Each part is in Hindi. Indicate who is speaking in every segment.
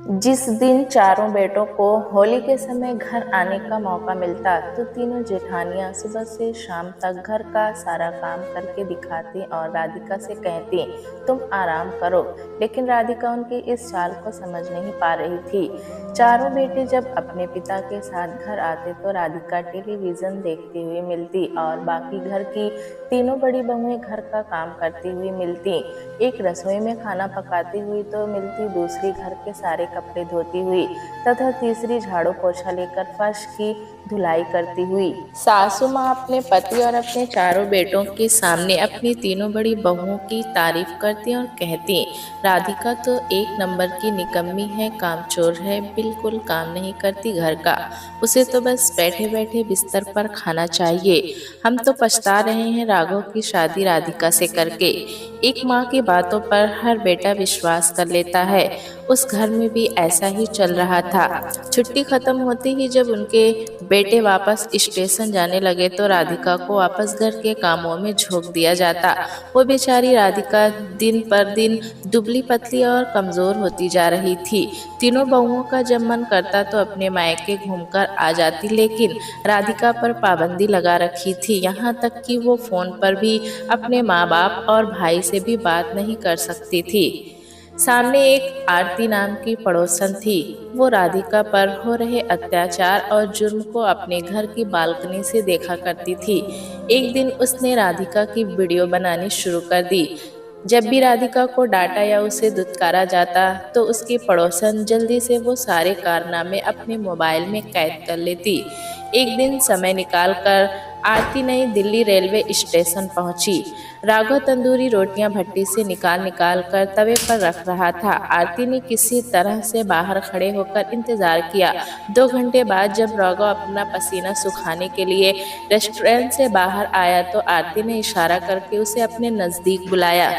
Speaker 1: जिस दिन चारों बेटों को होली के समय घर आने का मौका मिलता तो तीनों जेठानियां सुबह से शाम तक घर का सारा काम करके दिखाती और राधिका से कहती, तुम आराम करो। लेकिन राधिका उनकी इस चाल को समझ नहीं पा रही थी। चारों बेटे जब अपने पिता के साथ घर आते तो राधिका टेलीविजन देखती हुई मिलती और बाकी घर की तीनों बड़ी बहुएं घर का काम करती हुई मिलती। एक रसोई में खाना पकाती हुई तो मिलती, दूसरी घर के सारे कपड़े धोती हुई तथा तीसरी झाड़ू पोछा लेकर फर्श की धुलाई करती हुई। सासू माँ अपने पति और अपने चारों बेटों के सामने अपनी तीनों बड़ी बहुओं की तारीफ करती और कहती, राधिका तो एक नंबर की निकम्मी है, कामचोर है, बिल्कुल काम नहीं करती घर का। उसे तो बस बैठे बैठे बिस्तर पर खाना चाहिए। हम तो पछता रहे हैं राघव की शादी राधिका से करके। एक माँ की बातों पर हर बेटा विश्वास कर लेता है। उस घर में भी ऐसा ही चल रहा था। छुट्टी खत्म होते ही जब उनके बेटे वापस स्टेशन जाने लगे तो राधिका को वापस घर के कामों में झोंक दिया जाता। वो बेचारी राधिका दिन पर दिन दुबली पतली और कमजोर होती जा रही थी। तीनों बहुओं का जब मन करता तो अपने मायके घूमकर आ जाती, लेकिन राधिका पर पाबंदी लगा रखी थी। यहाँ तक कि वो फोन पर भी अपने माँ बाप और भाई से भी बात नहीं कर सकती थी। सामने एक आरती नाम की पड़ोसन थी। वो राधिका पर हो रहे अत्याचार और जुर्म को अपने घर की बालकनी से देखा करती थी। एक दिन उसने राधिका की वीडियो बनानी शुरू कर दी। जब भी राधिका को डांटा या उसे दुत्कारा जाता तो उसकी पड़ोसन जल्दी से वो सारे कारनामे अपने मोबाइल में कैद कर लेती। एक दिन समय निकालकर आरती नई दिल्ली रेलवे स्टेशन पहुंची। राघव तंदूरी रोटियां भट्टी से निकाल निकाल कर तवे पर रख रहा था। आरती ने किसी तरह से बाहर खड़े होकर इंतजार किया। 2 घंटे बाद जब राघव अपना पसीना सुखाने के लिए रेस्टोरेंट से बाहर आया तो आरती ने इशारा करके उसे अपने नजदीक बुलाया।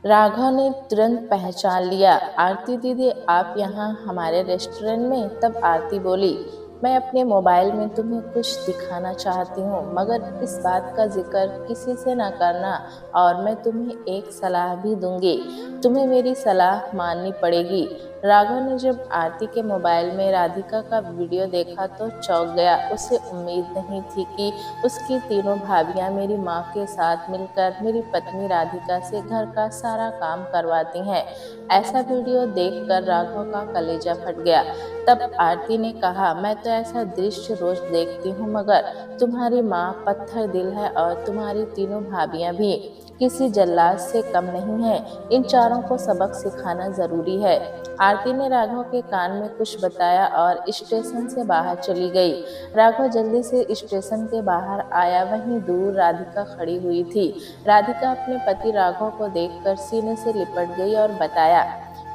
Speaker 1: राघव ने तुरंत पहचान लिया। आरती दीदी, आप यहाँ हमारे रेस्टोरेंट में? तब आरती बोली, मैं अपने मोबाइल में तुम्हें कुछ दिखाना चाहती हूँ, मगर इस बात का जिक्र किसी से न करना, और मैं तुम्हें एक सलाह भी दूंगी। तुम्हें मेरी सलाह माननी पड़ेगी। राघव ने जब आरती के मोबाइल में राधिका का वीडियो देखा तो चौंक गया। उसे उम्मीद नहीं थी कि उसकी तीनों भाभियां मेरी माँ के साथ मिलकर मेरी पत्नी राधिका से घर का सारा काम करवाती हैं। ऐसा वीडियो देखकर राघव का कलेजा फट गया। तब आरती ने कहा, मैं तो ऐसा दृश्य रोज देखती हूँ, मगर तुम्हारी माँ पत्थर दिल है और तुम्हारी तीनों भाभियां भी किसी जल्लाद से कम नहीं है। इन चारों को सबक सिखाना जरूरी है। आरती ने राघव के कान में कुछ बताया और स्टेशन से बाहर चली गई। राघव जल्दी से स्टेशन के बाहर आया। वहीं दूर राधिका खड़ी हुई थी। राधिका अपने पति राघव को देखकर सीने से लिपट गई और बताया,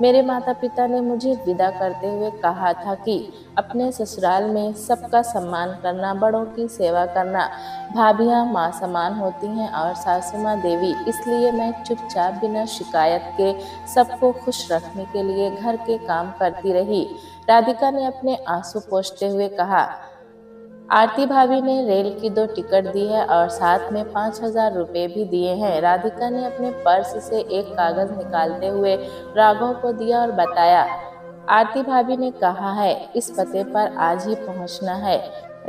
Speaker 1: मेरे माता पिता ने मुझे विदा करते हुए कहा था कि अपने ससुराल में सबका सम्मान करना, बड़ों की सेवा करना। भाभियां माँ समान होती हैं और सासू माँ देवी। इसलिए मैं चुपचाप बिना शिकायत के सबको खुश रखने के लिए घर के काम करती रही। राधिका ने अपने आंसू पोंछते हुए कहा। आरती भाभी ने रेल की 2 टिकट दी है और साथ में 5,000 रुपए भी दिए हैं। राधिका ने अपने पर्स से एक कागज निकालते हुए राघव को दिया और बताया, आरती भाभी ने कहा है इस पते पर आज ही पहुंचना है।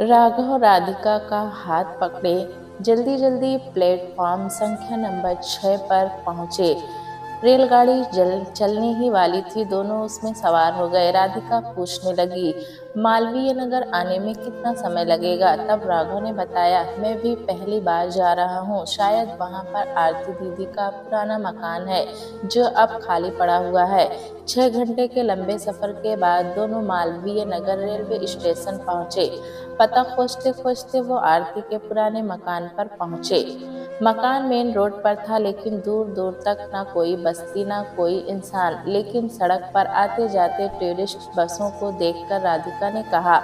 Speaker 1: राघव राधिका का हाथ पकड़े जल्दी जल्दी प्लेटफॉर्म संख्या नंबर 6 पर पहुंचे। रेलगाड़ी चलने ही वाली थी। दोनों उसमें सवार हो गए। राधिका पूछने लगी, मालवीय नगर आने में कितना समय लगेगा? तब राघव ने बताया, मैं भी पहली बार जा रहा हूँ। शायद वहाँ पर आरती दीदी का पुराना मकान है जो अब खाली पड़ा हुआ है। 6 घंटे के लंबे सफर के बाद दोनों मालवीय नगर रेलवे स्टेशन पहुँचे। पता खोजते खोजते वो आरती के पुराने मकान पर पहुँचे। मकान मेन रोड पर था, लेकिन दूर दूर तक ना कोई बस्ती ना कोई इंसान। लेकिन सड़क पर आते जाते टूरिस्ट बसों को देखकर राधिका ने कहा,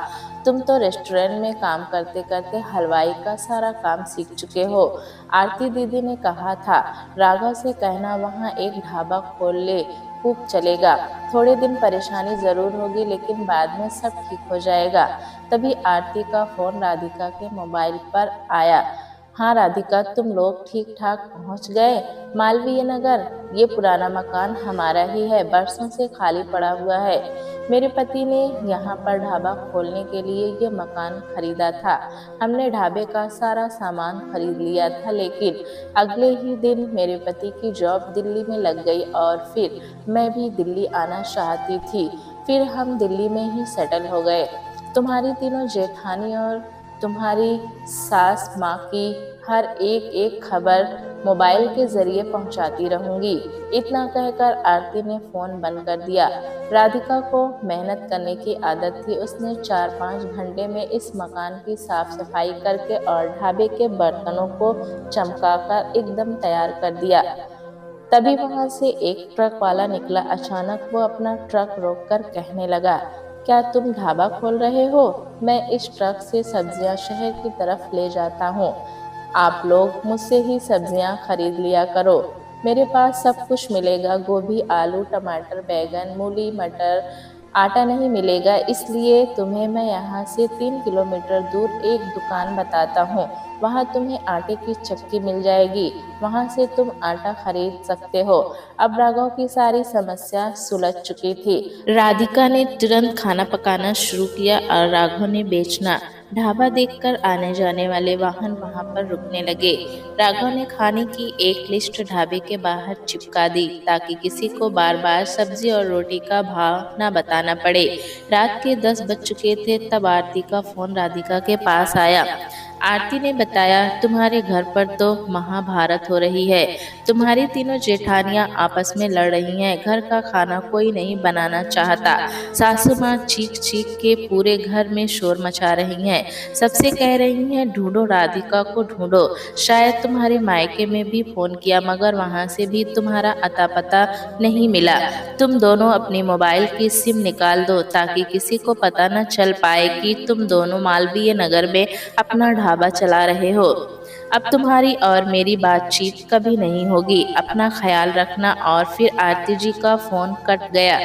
Speaker 1: तुम तो रेस्टोरेंट में काम करते करते हलवाई का सारा काम सीख चुके हो। आरती दीदी ने कहा था राघव से कहना वहाँ एक ढाबा खोल ले, खूब चलेगा। थोड़े दिन परेशानी जरूर होगी, लेकिन बाद में सब ठीक हो जाएगा। तभी आरती का फोन राधिका के मोबाइल पर आया। हाँ राधिका, तुम लोग ठीक ठाक पहुंच गए मालवीय नगर? ये पुराना मकान हमारा ही है, बरसों से खाली पड़ा हुआ है। मेरे पति ने यहाँ पर ढाबा खोलने के लिए ये मकान खरीदा था। हमने ढाबे का सारा सामान खरीद लिया था, लेकिन अगले ही दिन मेरे पति की जॉब दिल्ली में लग गई और फिर मैं भी दिल्ली आना चाहती थी। फिर हम दिल्ली में ही सेटल हो गए। तुम्हारी तीनों जेठानी और तुम्हारी सास माँ की हर एक एक खबर मोबाइल के जरिए पहुंचाती रहूंगी। इतना कहकर आरती ने फोन बंद कर दिया। राधिका को मेहनत करने की आदत थी। उसने 4-5 घंटे में इस मकान की साफ सफाई करके और ढाबे के बर्तनों को चमकाकर एकदम तैयार कर दिया। तभी वहां से एक ट्रक वाला निकला। अचानक वो अपना ट्रक रोककर कहने लगा, क्या तुम ढाबा खोल रहे हो? मैं इस ट्रक से सब्जियां शहर की तरफ ले जाता हूँ। आप लोग मुझसे ही सब्जियां खरीद लिया करो। मेरे पास सब कुछ मिलेगा, गोभी, आलू, टमाटर, बैंगन, मूली, मटर। आटा नहीं मिलेगा, इसलिए तुम्हें मैं यहाँ से 3 किलोमीटर दूर एक दुकान बताता हूँ। वहाँ तुम्हें आटे की चक्की मिल जाएगी, वहाँ से तुम आटा खरीद सकते हो। अब राघव की सारी समस्या सुलझ चुकी थी। राधिका ने तुरंत खाना पकाना शुरू किया और राघव ने बेचना। ढाबा देखकर आने जाने वाले वाहन वहां पर रुकने लगे। राघव ने खाने की एक लिस्ट ढाबे के बाहर चिपका दी ताकि किसी को बार बार सब्जी और रोटी का भाव न बताना पड़े। रात के 10 बज चुके थे तब आरती का फोन राधिका के पास आया। आरती ने बताया, तुम्हारे घर पर तो महाभारत हो रही है। तुम्हारी तीनों जेठानियां आपस में लड़ रही हैं। घर का खाना कोई नहीं बनाना चाहता। सासू माँ चीख चीख के पूरे घर में शोर मचा रही हैं। सबसे कह रही हैं, ढूंढो, राधिका को ढूंढो। शायद तुम्हारे मायके में भी फोन किया मगर वहां से भी तुम्हारा अता पता नहीं मिला। तुम दोनों अपनी मोबाइल की सिम निकाल दो ताकि किसी को पता न चल पाए कि तुम दोनों मालवीय नगर में अपना ढाबा चला रहे हो। अब तुम्हारी और मेरी बातचीत कभी नहीं होगी। अपना ख्याल रखना। और फिर आरती जी का फोन कट गया।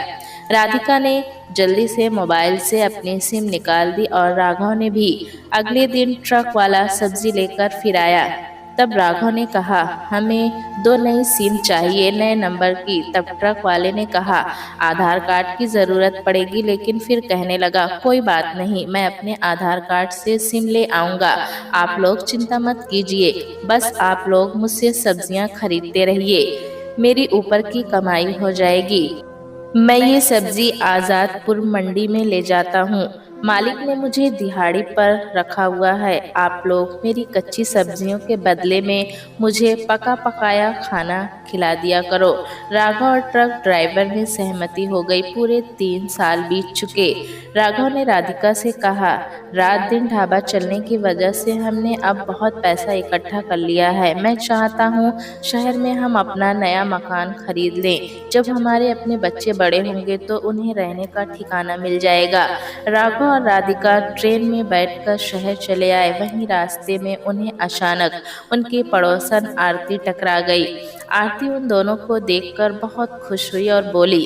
Speaker 1: राधिका ने जल्दी से मोबाइल से अपनी सिम निकाल दी और राघव ने भी। अगले दिन ट्रक वाला सब्जी लेकर फिर आया। तब राघव ने कहा, हमें 2 नई सिम चाहिए, नए नंबर की। तब ट्रक वाले ने कहा, आधार कार्ड की जरूरत पड़ेगी, लेकिन फिर कहने लगा, कोई बात नहीं, मैं अपने आधार कार्ड से सिम ले आऊंगा। आप लोग चिंता मत कीजिए, बस आप लोग मुझसे सब्जियां खरीदते रहिए, मेरी ऊपर की कमाई हो जाएगी। मैं ये सब्जी आज़ादपुर मंडी में ले जाता हूँ। मालिक ने मुझे दिहाड़ी पर रखा हुआ है। आप लोग मेरी कच्ची सब्जियों के बदले में मुझे पका पकाया खाना खिला दिया करो। राघव और ट्रक ड्राइवर में सहमति हो गई। पूरे 3 साल बीत चुके। राघव ने राधिका से कहा, रात दिन ढाबा चलने की वजह से हमने अब बहुत पैसा इकट्ठा कर लिया है। मैं चाहता हूँ शहर में हम अपना नया मकान खरीद लें। जब हमारे अपने बच्चे बड़े होंगे तो उन्हें रहने का ठिकाना मिल जाएगा। राघव और राधिका ट्रेन में बैठकर शहर चले आए। वहीं रास्ते में उन्हें अचानक उनकी पड़ोसन आरती टकरा गई। आरती उन दोनों को देखकर बहुत खुश हुई और बोली,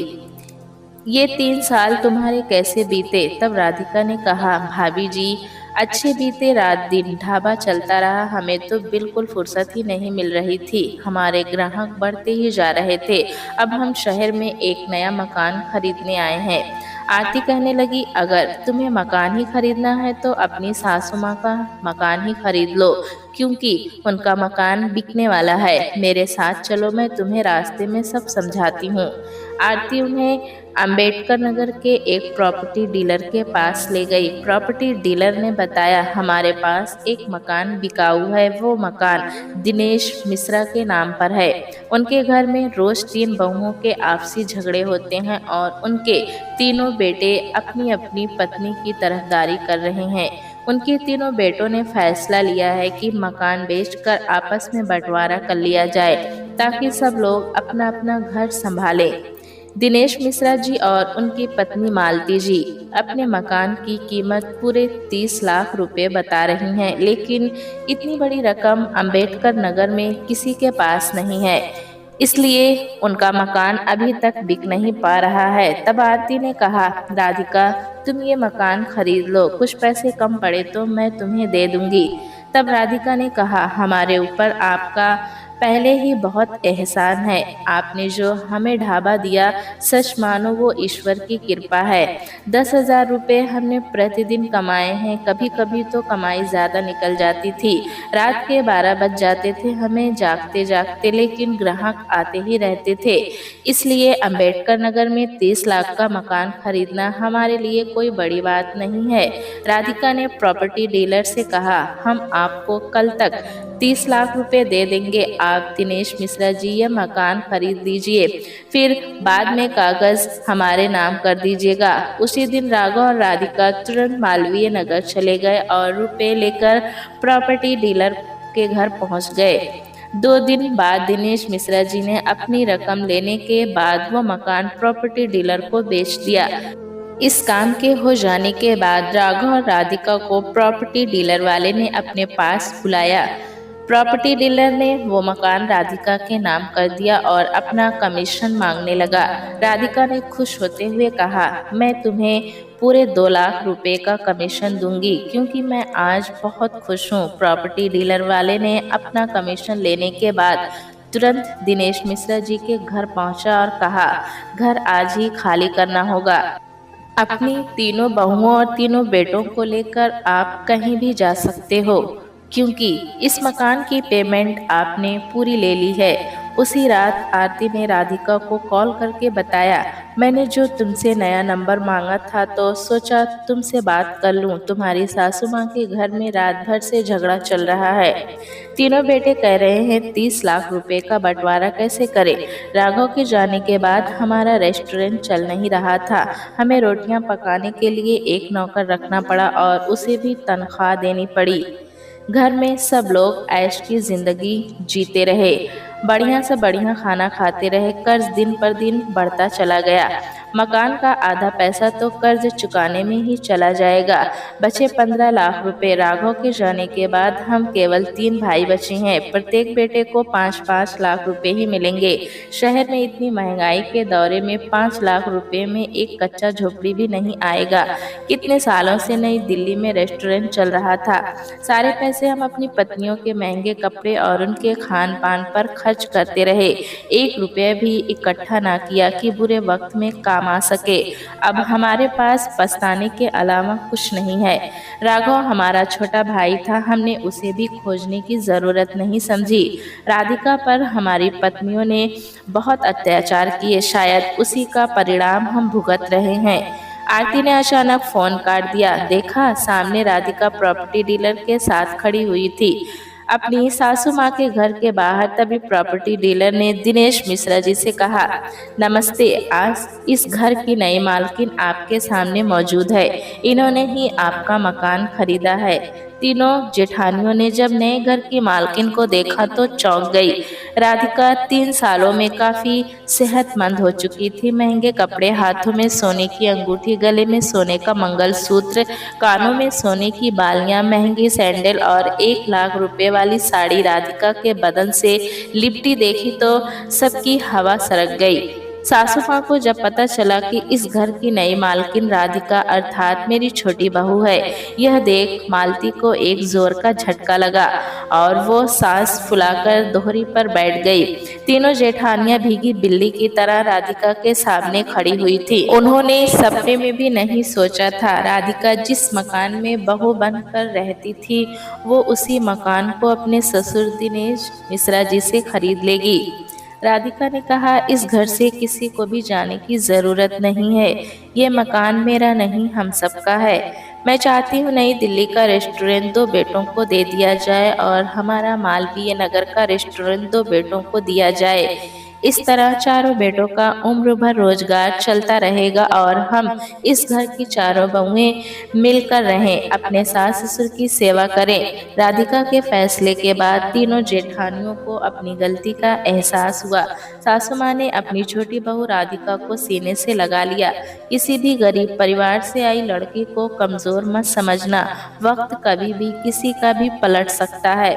Speaker 1: ये 3 साल तुम्हारे कैसे बीते? तब राधिका ने कहा, भाभी जी, अच्छे बीते। रात दिन ढाबा चलता रहा, हमें तो बिल्कुल फुर्सत ही नहीं मिल रही थी। हमारे ग्राहक बढ़ते ही जा रहे थे। अब हम शहर में एक नया मकान खरीदने आए हैं। आरती कहने लगी, अगर तुम्हें मकान ही खरीदना है तो अपनी सासू माँ का मकान ही खरीद लो, क्योंकि उनका मकान बिकने वाला है। मेरे साथ चलो, मैं तुम्हें रास्ते में सब समझाती हूँ। आरती उन्हें अंबेडकर नगर के एक प्रॉपर्टी डीलर के पास ले गई। प्रॉपर्टी डीलर ने बताया, हमारे पास एक मकान बिकाऊ है। वो मकान दिनेश मिश्रा के नाम पर है। उनके घर में रोज 3 बहुओं के आपसी झगड़े होते हैं और उनके तीनों बेटे अपनी अपनी पत्नी की तरफदारी कर रहे हैं। उनके तीनों बेटों ने फैसला लिया है कि मकान बेचकर आपस में बंटवारा कर लिया जाए ताकि सब लोग अपना अपना घर संभालें। दिनेश मिश्रा जी और उनकी पत्नी मालती जी अपने मकान की कीमत पूरे 30 लाख रुपए बता रही हैं, लेकिन इतनी बड़ी रकम अंबेडकर नगर में किसी के पास नहीं है, इसलिए उनका मकान अभी तक बिक नहीं पा रहा है। तब आरती ने कहा, राधिका, तुम ये मकान खरीद लो, कुछ पैसे कम पड़े तो मैं तुम्हें दे दूंगी। तब राधिका ने कहा, हमारे ऊपर आपका पहले ही बहुत एहसान है। आपने जो हमें ढाबा दिया, सच मानो वो ईश्वर की कृपा है। 10,000 रुपये हमने प्रतिदिन कमाए हैं, कभी कभी तो कमाई ज्यादा निकल जाती थी। रात के 12 बज जाते थे हमें जागते जागते, लेकिन ग्राहक आते ही रहते थे। इसलिए अंबेडकर नगर में 30 लाख का मकान खरीदना हमारे लिए कोई बड़ी बात नहीं है। राधिका ने प्रॉपर्टी डीलर से कहा, हम आपको कल तक 30 लाख रुपए दे देंगे। आप दिनेश मिश्रा जी ये मकान खरीद लीजिए, फिर बाद में कागज हमारे नाम कर दीजिएगा। उसी दिन राघव और राधिका तुरंत मालवीय नगर चले गए और रुपए लेकर प्रॉपर्टी डीलर के घर पहुंच गए। 2 दिन बाद दिनेश मिश्रा जी ने अपनी रकम लेने के बाद वो मकान प्रॉपर्टी डीलर को बेच दिया। इस काम के हो जाने के बाद राघव और राधिका को प्रॉपर्टी डीलर वाले ने अपने पास बुलाया। प्रॉपर्टी डीलर ने वो मकान राधिका के नाम कर दिया और अपना कमीशन मांगने लगा। राधिका ने खुश होते हुए कहा, मैं तुम्हें पूरे 2 लाख रुपए का कमीशन दूंगी, क्योंकि मैं आज बहुत खुश हूँ। प्रॉपर्टी डीलर वाले ने अपना कमीशन लेने के बाद तुरंत दिनेश मिश्रा जी के घर पहुंचा और कहा, घर आज ही खाली करना होगा। अपनी तीनों बहुओं और तीनों बेटों को लेकर आप कहीं भी जा सकते हो, क्योंकि इस मकान की पेमेंट आपने पूरी ले ली है। उसी रात आरती ने राधिका को कॉल करके बताया, मैंने जो तुमसे नया नंबर मांगा था तो सोचा तुमसे बात कर लूं। तुम्हारी सासू माँ के घर में रात भर से झगड़ा चल रहा है। तीनों बेटे कह रहे हैं 30 लाख रुपए का बंटवारा कैसे करें। राघव के जाने के बाद हमारा रेस्टोरेंट चल नहीं रहा था। हमें रोटियां पकाने के लिए एक नौकर रखना पड़ा और उसे भी तनख्वाह देनी पड़ी। घर में सब लोग ऐश की जिंदगी जीते रहे, बढ़िया से बढ़िया खाना खाते रहे। कर्ज दिन पर दिन बढ़ता चला गया। मकान का आधा पैसा तो कर्ज चुकाने में ही चला जाएगा। बचे 15 लाख रुपए। राघव के जाने के बाद हम केवल 3 भाई बचे हैं। प्रत्येक बेटे को 5-5 लाख रुपए ही मिलेंगे। शहर में इतनी महंगाई के दौरे में 5 लाख रुपए में एक कच्चा झोपड़ी भी नहीं आएगा। कितने सालों से नई दिल्ली में रेस्टोरेंट चल रहा था। सारे पैसे हम अपनी पत्नियों के महंगे कपड़े और उनके खान पान पर खर्च करते रहे। 1 रुपया भी इकट्ठा ना किया कि बुरे वक्त में काम आ सके। अब हमारे पास पछताने के अलावा कुछ नहीं है। राघव हमारा छोटा भाई था, हमने उसे भी खोजने की जरूरत नहीं समझी। राधिका पर हमारी पत्नियों ने बहुत अत्याचार किए, शायद उसी का परिणाम हम भुगत रहे हैं। आरती ने अचानक फोन काट दिया। देखा, सामने राधिका प्रॉपर्टी डीलर के साथ खड़ी हुई थी, अपनी सासू माँ के घर के बाहर। तभी प्रॉपर्टी डीलर ने दिनेश मिश्रा जी से कहा, नमस्ते, आज इस घर की नई मालकिन आपके सामने मौजूद है। इन्होंने ही आपका मकान खरीदा है। तीनों जेठानियों ने जब नए घर की मालकिन को देखा तो चौंक गई। राधिका 3 सालों में काफी सेहतमंद हो चुकी थी। महंगे कपड़े, हाथों में सोने की अंगूठी, गले में सोने का मंगलसूत्र, कानों में सोने की बालियां, महंगी सैंडल और 1 लाख रुपए वाली साड़ी राधिका के बदन से लिपटी देखी तो सबकी हवा सरक गई। सासू माँ को जब पता चला कि इस घर की नई मालकिन राधिका अर्थात मेरी छोटी बहू है, यह देख मालती को एक जोर का झटका लगा और वो सांस फुलाकर दोहरी पर बैठ गई। तीनों जेठानियां भीगी बिल्ली की तरह राधिका के सामने खड़ी हुई थी। उन्होंने सपने में भी नहीं सोचा था राधिका जिस मकान में बहू बनकर रहती थी, वो उसी मकान को अपने ससुर दिनेश मिश्रा जी से खरीद लेगी। राधिका ने कहा, इस घर से किसी को भी जाने की जरूरत नहीं है। ये मकान मेरा नहीं, हम सबका है। मैं चाहती हूँ नई दिल्ली का रेस्टोरेंट 2 बेटों को दे दिया जाए और हमारा मालवीय नगर का रेस्टोरेंट 2 बेटों को दिया जाए। इस तरह चारों बेटों का उम्र भर रोजगार चलता रहेगा और हम इस घर की चारों बहुएं मिलकर रहें, अपने सास ससुर की सेवा करें। राधिका के फैसले के बाद तीनों जेठानियों को अपनी गलती का एहसास हुआ। सासू माँ ने अपनी छोटी बहू राधिका को सीने से लगा लिया। किसी भी गरीब परिवार से आई लड़की को कमजोर मत समझना, वक्त कभी भी किसी का भी पलट सकता है।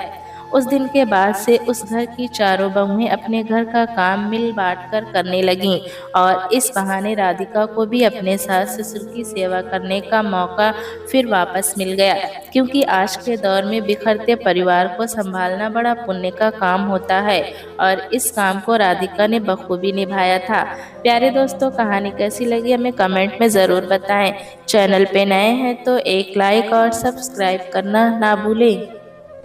Speaker 1: उस दिन के बाद से उस घर की चारों बहुएं अपने घर का काम मिल बांट कर करने लगीं और इस बहाने राधिका को भी अपने सास ससुर की सेवा करने का मौका फिर वापस मिल गया, क्योंकि आज के दौर में बिखरते परिवार को संभालना बड़ा पुण्य का काम होता है और इस काम को राधिका ने बखूबी निभाया था। प्यारे दोस्तों, कहानी कैसी लगी हमें कमेंट में ज़रूर बताएं। चैनल पे नए हैं तो एक लाइक और सब्सक्राइब करना ना भूलें।